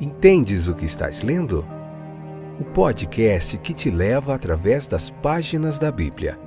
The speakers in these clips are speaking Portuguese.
Entendes o que estás lendo? O podcast que te leva através das páginas da Bíblia,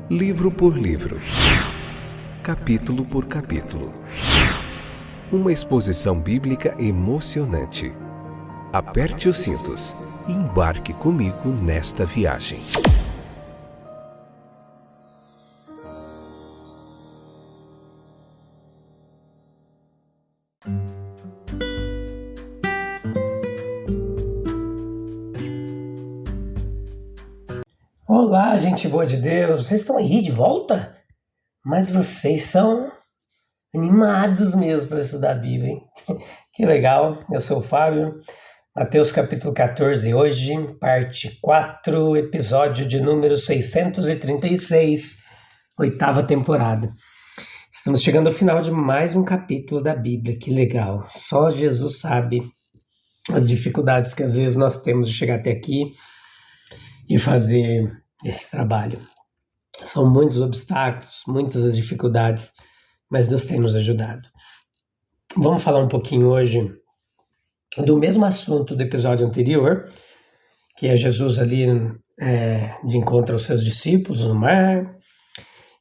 livro por livro, capítulo por capítulo. Uma exposição bíblica emocionante. Aperte os cintos e embarque comigo nesta viagem. Olá, gente boa de Deus, vocês estão aí de volta? Mas vocês são animados mesmo para estudar a Bíblia, hein? Que legal, eu sou o Fábio, Mateus capítulo 14, hoje, parte 4, episódio de número 636, 8ª temporada. Estamos chegando ao final de mais um capítulo da Bíblia, que legal, só Jesus sabe as dificuldades que às vezes nós temos de chegar até aqui e fazer esse trabalho. São muitos obstáculos, muitas as dificuldades, mas Deus tem nos ajudado. Vamos falar um pouquinho hoje do mesmo assunto do episódio anterior, que é Jesus ali de encontro aos seus discípulos no mar,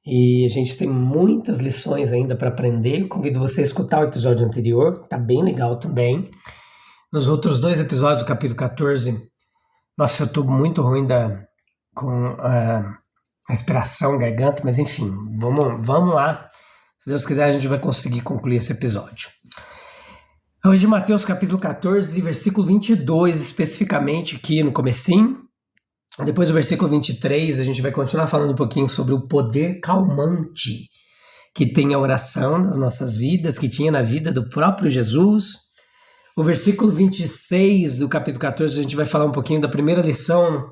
e a gente tem muitas lições ainda para aprender. Eu convido você a escutar o episódio anterior, tá bem legal também. Nos outros 2 episódios do capítulo 14, nossa, eu estou muito ruim com a respiração, garganta, mas enfim, vamos lá. Se Deus quiser, a gente vai conseguir concluir esse episódio. Hoje, Mateus capítulo 14, versículo 22, especificamente aqui no comecinho. Depois do versículo 23, a gente vai continuar falando um pouquinho sobre o poder calmante que tem a oração nas nossas vidas, que tinha na vida do próprio Jesus. O versículo 26 do capítulo 14, a gente vai falar um pouquinho da primeira lição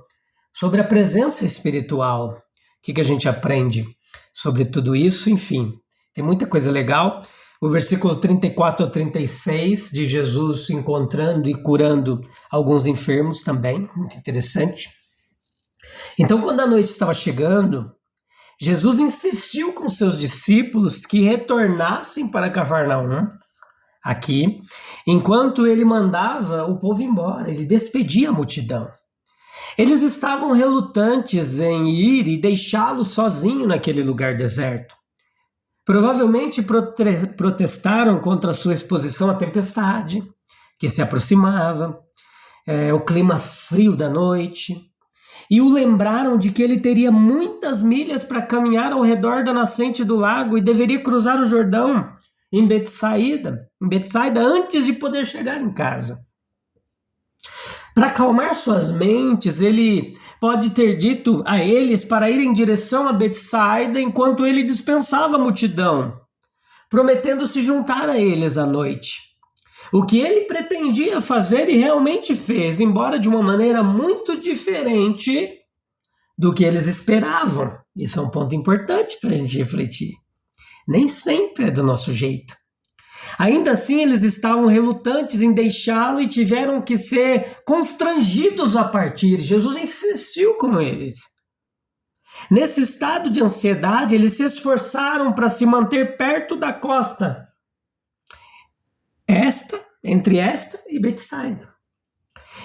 sobre a presença espiritual. O que a gente aprende sobre tudo isso? Enfim, tem muita coisa legal. O versículo 34 ao 36 de Jesus encontrando e curando alguns enfermos também, muito interessante. Então, quando a noite estava chegando, Jesus insistiu com seus discípulos que retornassem para Cafarnaum, aqui, enquanto ele mandava o povo embora, ele despedia a multidão. Eles estavam relutantes em ir e deixá-lo sozinho naquele lugar deserto. Provavelmente protestaram contra a sua exposição à tempestade, que se aproximava, o clima frio da noite, e o lembraram de que ele teria muitas milhas para caminhar ao redor da nascente do lago e deveria cruzar o Jordão em Betsaida antes de poder chegar em casa. Para acalmar suas mentes, ele pode ter dito a eles para ir em direção a Betsaida enquanto ele dispensava a multidão, prometendo se juntar a eles à noite. O que ele pretendia fazer e realmente fez, embora de uma maneira muito diferente do que eles esperavam. Isso é um ponto importante para a gente refletir. Nem sempre é do nosso jeito. Ainda assim, eles estavam relutantes em deixá-lo e tiveram que ser constrangidos a partir. Jesus insistiu com eles. Nesse estado de ansiedade, eles se esforçaram para se manter perto da costa, entre esta e Betsaida,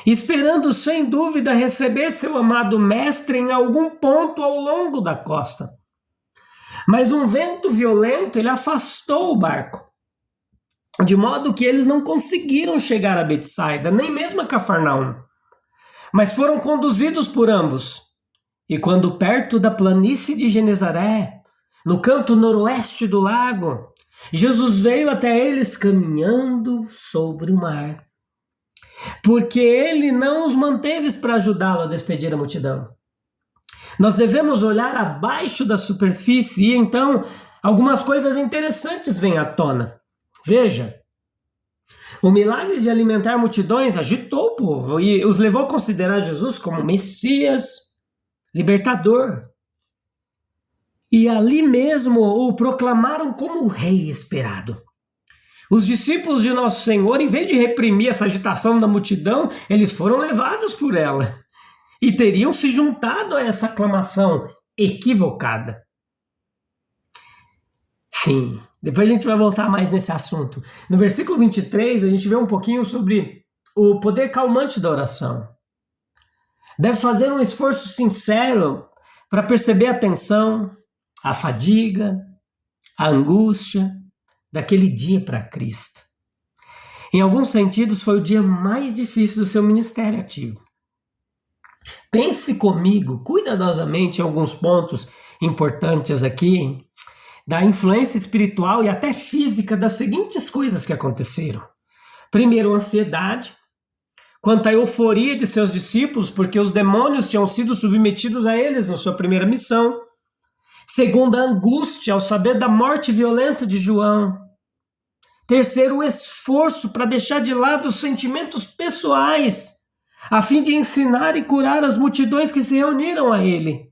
esperando sem dúvida receber seu amado mestre em algum ponto ao longo da costa. Mas um vento violento ele afastou o barco, de modo que eles não conseguiram chegar a Betsaida, nem mesmo a Cafarnaum, mas foram conduzidos por ambos. E quando perto da planície de Genezaré, no canto noroeste do lago, Jesus veio até eles caminhando sobre o mar, porque ele não os manteve para ajudá-lo a despedir a multidão. Nós devemos olhar abaixo da superfície e então algumas coisas interessantes vêm à tona. Veja, o milagre de alimentar multidões agitou o povo e os levou a considerar Jesus como Messias, libertador. E ali mesmo o proclamaram como o rei esperado. Os discípulos de Nosso Senhor, em vez de reprimir essa agitação da multidão, eles foram levados por ela e teriam se juntado a essa aclamação equivocada. Sim, depois a gente vai voltar mais nesse assunto. No versículo 23, a gente vê um pouquinho sobre o poder calmante da oração. Deve fazer um esforço sincero para perceber a tensão, a fadiga, a angústia daquele dia para Cristo. Em alguns sentidos, foi o dia mais difícil do seu ministério ativo. Pense comigo, cuidadosamente, em alguns pontos importantes aqui, da influência espiritual e até física das seguintes coisas que aconteceram. Primeiro, ansiedade, quanto à euforia de seus discípulos, porque os demônios tinham sido submetidos a eles na sua primeira missão. Segundo, a angústia ao saber da morte violenta de João. Terceiro, o esforço para deixar de lado os sentimentos pessoais, a fim de ensinar e curar as multidões que se reuniram a ele.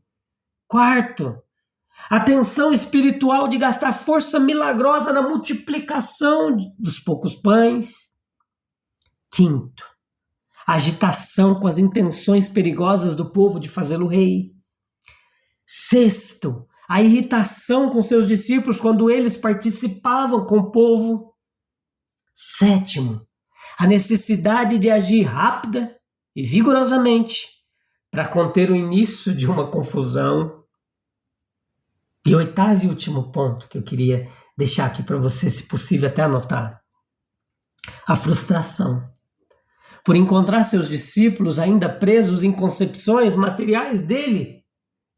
Quarto, a tensão espiritual de gastar força milagrosa na multiplicação dos poucos pães. Quinto, a agitação com as intenções perigosas do povo de fazê-lo rei. Sexto, a irritação com seus discípulos quando eles participavam com o povo. Sétimo, a necessidade de agir rápida e vigorosamente para conter o início de uma confusão. E oitavo e último ponto que eu queria deixar aqui para você, se possível até anotar. A frustração por encontrar seus discípulos ainda presos em concepções materiais dele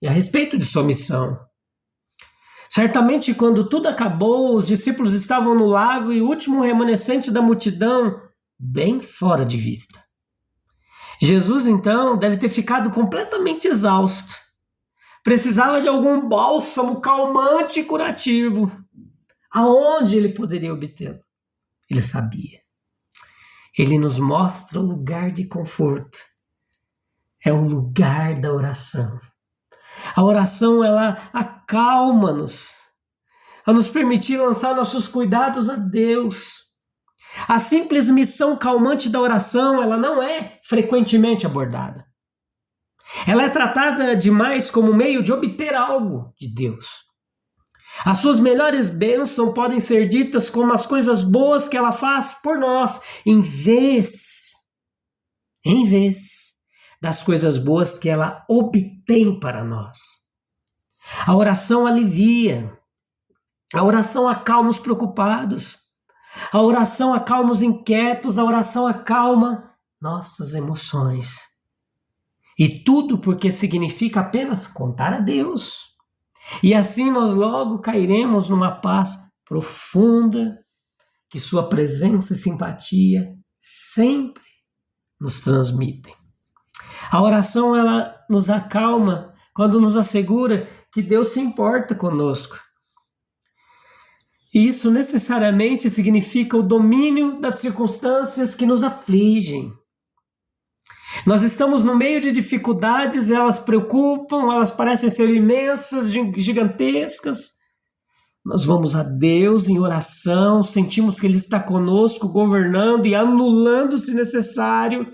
e a respeito de sua missão. Certamente, quando tudo acabou, os discípulos estavam no lago e o último remanescente da multidão bem fora de vista. Jesus, então, deve ter ficado completamente exausto. Precisava de algum bálsamo calmante e curativo. Aonde ele poderia obtê-lo? Ele sabia. Ele nos mostra o lugar de conforto. É o lugar da oração. A oração, ela acalma-nos, a nos permitir lançar nossos cuidados a Deus. A simples missão calmante da oração, ela não é frequentemente abordada. Ela é tratada demais como meio de obter algo de Deus. As suas melhores bênçãos podem ser ditas como as coisas boas que ela faz por nós, em vez das coisas boas que ela obtém para nós. A oração alivia, a oração acalma os preocupados, a oração acalma os inquietos, a oração acalma nossas emoções. E tudo porque significa apenas contar a Deus. E assim nós logo cairemos numa paz profunda que sua presença e simpatia sempre nos transmitem. A oração, ela nos acalma quando nos assegura que Deus se importa conosco. E isso necessariamente significa o domínio das circunstâncias que nos afligem. Nós estamos no meio de dificuldades, elas preocupam, elas parecem ser imensas, gigantescas. Nós vamos a Deus em oração, sentimos que Ele está conosco, governando e anulando se necessário.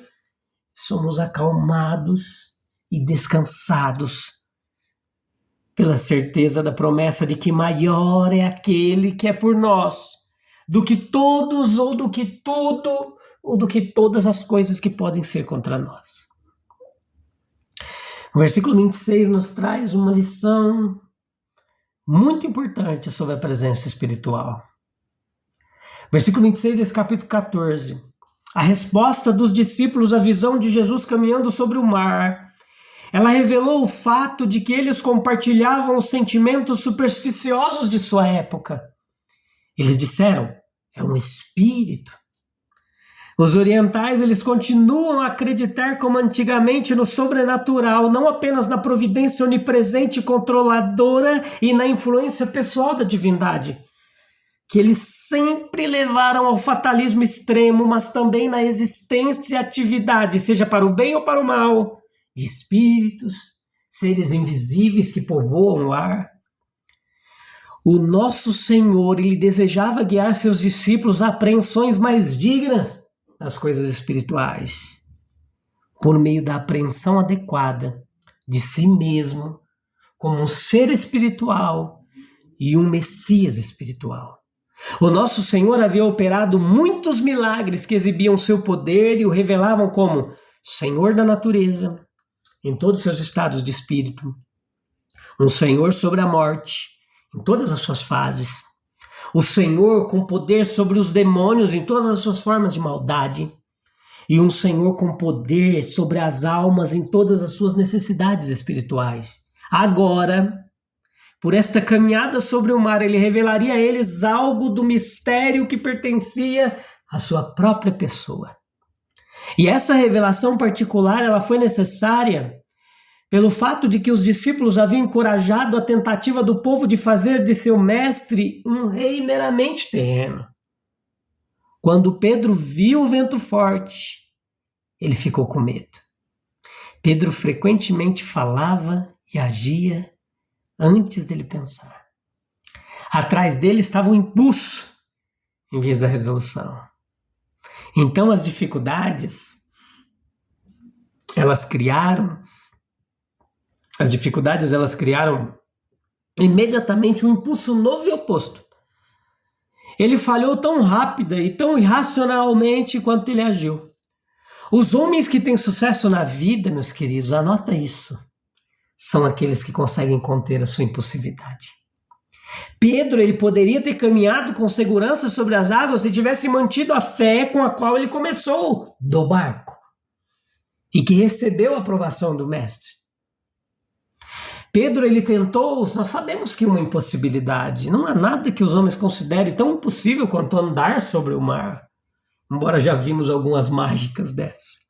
Somos acalmados e descansados pela certeza da promessa de que maior é aquele que é por nós do que todos ou do que tudo ou do que todas as coisas que podem ser contra nós. O versículo 26 nos traz uma lição muito importante sobre a presença espiritual. Versículo 26 desse capítulo 14. A resposta dos discípulos à visão de Jesus caminhando sobre o mar, ela revelou o fato de que eles compartilhavam os sentimentos supersticiosos de sua época. Eles disseram, é um espírito. Os orientais, eles continuam a acreditar como antigamente no sobrenatural, não apenas na providência onipresente e controladora e na influência pessoal da divindade, que eles sempre levaram ao fatalismo extremo, mas também na existência e atividade, seja para o bem ou para o mal, de espíritos, seres invisíveis que povoam o ar. O nosso Senhor, Ele desejava guiar seus discípulos a apreensões mais dignas das coisas espirituais, por meio da apreensão adequada de si mesmo, como um ser espiritual e um Messias espiritual. O nosso Senhor havia operado muitos milagres que exibiam seu poder e o revelavam como Senhor da natureza, em todos os seus estados de espírito, um Senhor sobre a morte, em todas as suas fases, o Senhor com poder sobre os demônios em todas as suas formas de maldade, e um Senhor com poder sobre as almas em todas as suas necessidades espirituais. Agora, por esta caminhada sobre o mar, ele revelaria a eles algo do mistério que pertencia à sua própria pessoa. E essa revelação particular, ela foi necessária pelo fato de que os discípulos haviam encorajado a tentativa do povo de fazer de seu mestre um rei meramente terreno. Quando Pedro viu o vento forte, ele ficou com medo. Pedro frequentemente falava e agia antes dele pensar. Atrás dele estava o impulso, em vez da resolução. Então as dificuldades, elas criaram imediatamente um impulso novo e oposto. Ele falhou tão rápida e tão irracionalmente quanto ele agiu. Os homens que têm sucesso na vida, meus queridos, anota isso, são aqueles que conseguem conter a sua impulsividade. Pedro, ele poderia ter caminhado com segurança sobre as águas se tivesse mantido a fé com a qual ele começou do barco e que recebeu a aprovação do mestre. Pedro, ele tentou, nós sabemos que é uma impossibilidade, não há nada que os homens considerem tão impossível quanto andar sobre o mar, embora já vimos algumas mágicas dessas.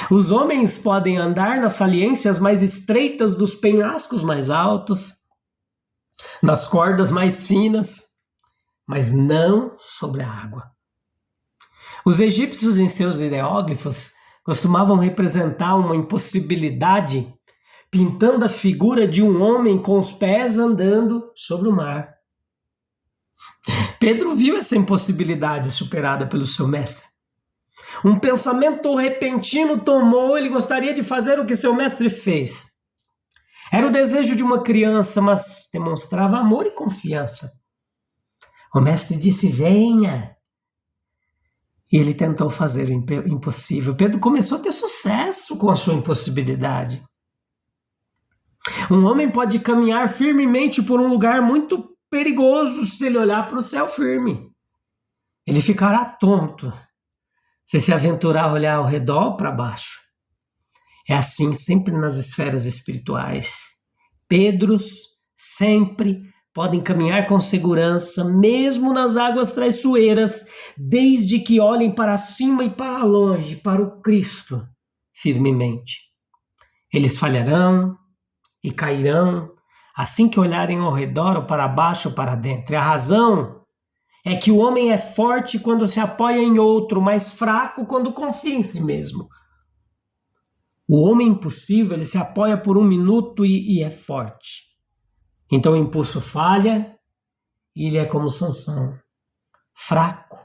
Os homens podem andar nas saliências mais estreitas dos penhascos mais altos, nas cordas mais finas, mas não sobre a água. Os egípcios, em seus hieróglifos, costumavam representar uma impossibilidade pintando a figura de um homem com os pés andando sobre o mar. Pedro viu essa impossibilidade superada pelo seu mestre. Um pensamento repentino tomou, ele gostaria de fazer o que seu mestre fez. Era o desejo de uma criança, mas demonstrava amor e confiança. O mestre disse, venha. E ele tentou fazer o impossível. Pedro começou a ter sucesso com a sua impossibilidade. Um homem pode caminhar firmemente por um lugar muito perigoso se ele olhar para o céu firme. Ele ficará tonto se aventurar a olhar ao redor ou para baixo. É assim sempre nas esferas espirituais. Pedros sempre podem caminhar com segurança, mesmo nas águas traiçoeiras, desde que olhem para cima e para longe, para o Cristo, firmemente. Eles falharão e cairão assim que olharem ao redor ou para baixo ou para dentro. E a razão é que o homem é forte quando se apoia em outro, mas fraco quando confia em si mesmo. O homem impossível, ele se apoia por um minuto e é forte. Então o impulso falha e ele é como Sansão, fraco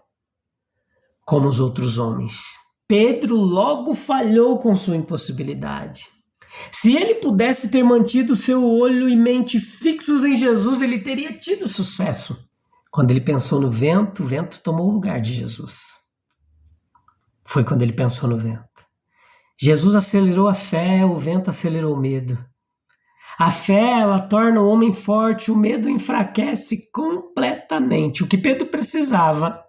como os outros homens. Pedro logo falhou com sua impossibilidade. Se ele pudesse ter mantido seu olho e mente fixos em Jesus, ele teria tido sucesso. Quando ele pensou no vento, o vento tomou o lugar de Jesus. Foi quando ele pensou no vento. Jesus acelerou a fé, o vento acelerou o medo. A fé, ela torna o homem forte, o medo enfraquece completamente. O que Pedro precisava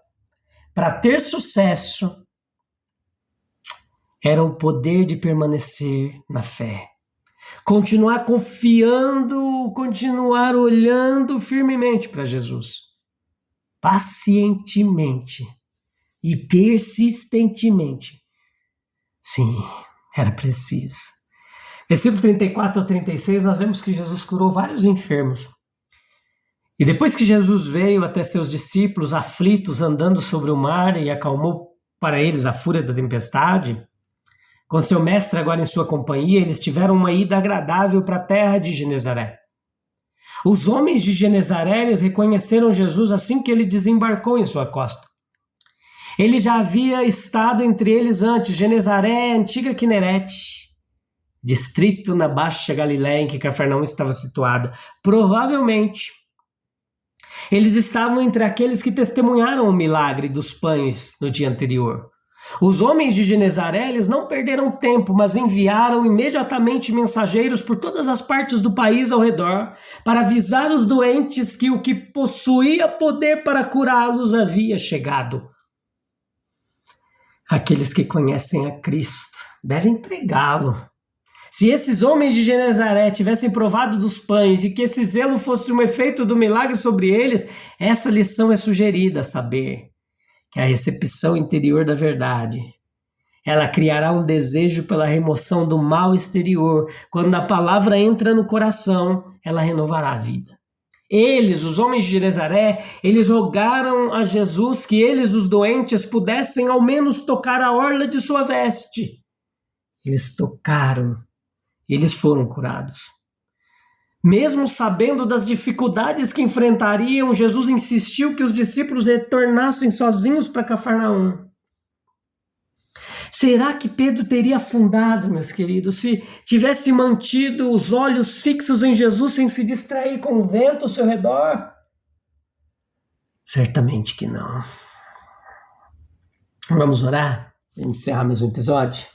para ter sucesso era o poder de permanecer na fé. Continuar confiando, continuar olhando firmemente para Jesus. Pacientemente e persistentemente. Sim, era preciso. Versículo 34 ao 36, nós vemos que Jesus curou vários enfermos. E depois que Jesus veio até seus discípulos aflitos, andando sobre o mar e acalmou para eles a fúria da tempestade, com seu mestre agora em sua companhia, eles tiveram uma ida agradável para a terra de Genezaré. Os homens de Genezaré eles reconheceram Jesus assim que ele desembarcou em sua costa. Ele já havia estado entre eles antes. Genezaré é a antiga Quinerete, distrito na Baixa Galiléia em que Cafarnaum estava situada. Provavelmente, Eles estavam entre aqueles que testemunharam o milagre dos pães no dia anterior. Os homens de Genezaré, eles não perderam tempo, mas enviaram imediatamente mensageiros por todas as partes do país ao redor para avisar os doentes que o que possuía poder para curá-los havia chegado. Aqueles que conhecem a Cristo devem pregá-lo. Se esses homens de Genezaré tivessem provado dos pães e que esse zelo fosse um efeito do milagre sobre eles, essa lição é sugerida, saber que a recepção interior da verdade, ela criará um desejo pela remoção do mal exterior. Quando a palavra entra no coração, ela renovará a vida. Eles, os homens de Genezaré, eles rogaram a Jesus que eles, os doentes, pudessem ao menos tocar a orla de sua veste. Eles tocaram, eles foram curados. Mesmo sabendo das dificuldades que enfrentariam, Jesus insistiu que os discípulos retornassem sozinhos para Cafarnaum. Será que Pedro teria afundado, meus queridos, se tivesse mantido os olhos fixos em Jesus sem se distrair com o vento ao seu redor? Certamente que não. Vamos orar para encerrar mais um episódio?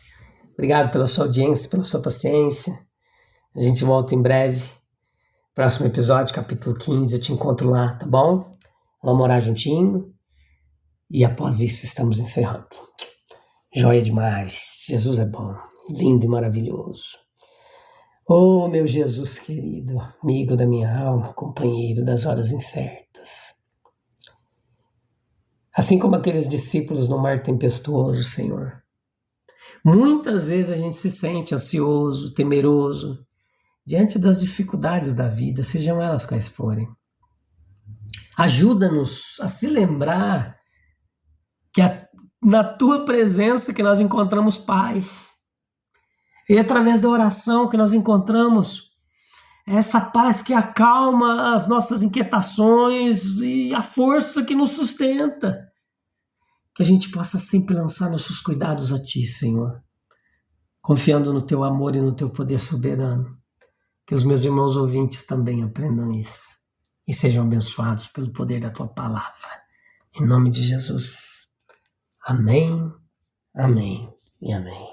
Obrigado pela sua audiência, pela sua paciência. A gente volta em breve. Próximo episódio, capítulo 15, eu te encontro lá, tá bom? Vamos orar juntinho. E após isso, estamos encerrando. Joia demais. Jesus é bom, lindo e maravilhoso. Oh, meu Jesus querido, amigo da minha alma, companheiro das horas incertas. Assim como aqueles discípulos no mar tempestuoso, Senhor. Muitas vezes a gente se sente ansioso, temeroso, diante das dificuldades da vida, sejam elas quais forem. Ajuda-nos a se lembrar que na Tua presença que nós encontramos paz. E através da oração que nós encontramos essa paz que acalma as nossas inquietações e a força que nos sustenta. Que a gente possa sempre lançar nossos cuidados a Ti, Senhor, confiando no Teu amor e no Teu poder soberano. Que os meus irmãos ouvintes também aprendam isso e sejam abençoados pelo poder da Tua palavra. Em nome de Jesus. Amém, amém e amém.